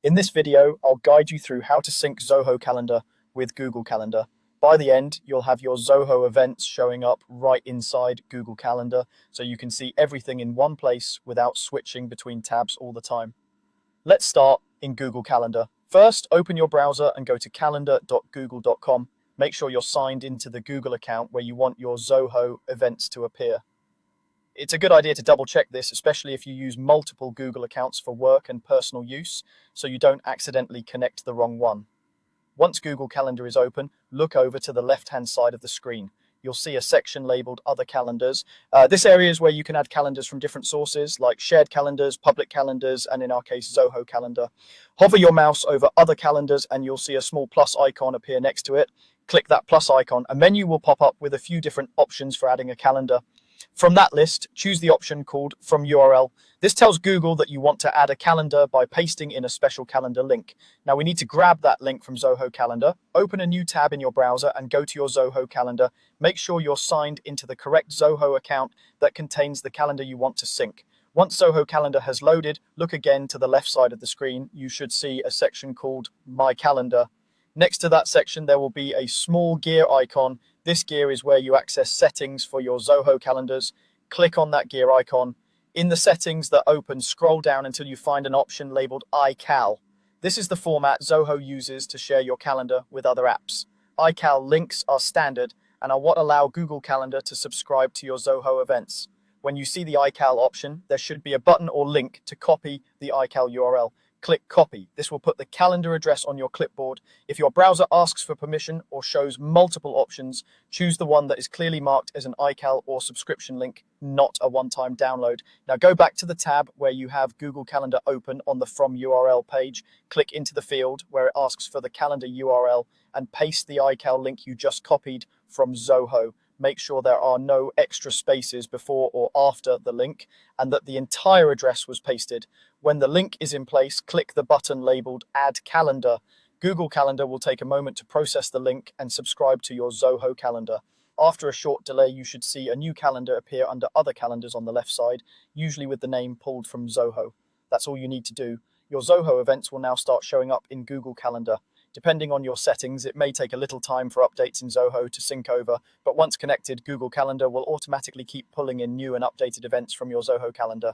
In this video, I'll guide you through how to sync Zoho Calendar with Google Calendar. By the end, you'll have your Zoho events showing up right inside Google Calendar, so you can see everything in one place without switching between tabs all the time. Let's start in Google Calendar. First, open your browser and go to calendar.google.com. Make sure you're signed into the Google account where you want your Zoho events to appear. It's a good idea to double check this, especially if you use multiple Google accounts for work and personal use, so you don't accidentally connect the wrong one. Once Google Calendar is open, look over to the left-hand side of the screen. You'll see a section labeled Other Calendars. This area is where you can add calendars from different sources, like shared calendars, public calendars, and in our case, Zoho Calendar. Hover your mouse over Other Calendars and you'll see a small plus icon appear next to it. Click that plus icon. A menu will pop up with a few different options for adding a calendar. From that list, choose the option called From URL. This tells Google that you want to add a calendar by pasting in a special calendar link. Now we need to grab that link from Zoho Calendar, open a new tab in your browser and go to your Zoho Calendar. Make sure you're signed into the correct Zoho account that contains the calendar you want to sync. Once Zoho Calendar has loaded, look again to the left side of the screen. You should see a section called My Calendar. Next to that section, there will be a small gear icon. This gear is where you access settings for your Zoho calendars. Click on that gear icon. In the settings that open, scroll down until you find an option labeled iCal. This is the format Zoho uses to share your calendar with other apps. iCal links are standard and are what allow Google Calendar to subscribe to your Zoho events. When you see the iCal option, there should be a button or link to copy the iCal URL. Click Copy. This will put the calendar address on your clipboard. If your browser asks for permission or shows multiple options, choose the one that is clearly marked as an iCal or subscription link, not a one-time download. Now go back to the tab where you have Google Calendar open on the From URL page. Click into the field where it asks for the calendar URL and paste the iCal link you just copied from Zoho. Make sure there are no extra spaces before or after the link and that the entire address was pasted. When the link is in place, click the button labeled Add Calendar. Google Calendar will take a moment to process the link and subscribe to your Zoho calendar. After a short delay, you should see a new calendar appear under Other Calendars on the left side, usually with the name pulled from Zoho. That's all you need to do. Your Zoho events will now start showing up in Google Calendar. Depending on your settings, it may take a little time for updates in Zoho to sync over, but once connected, Google Calendar will automatically keep pulling in new and updated events from your Zoho calendar.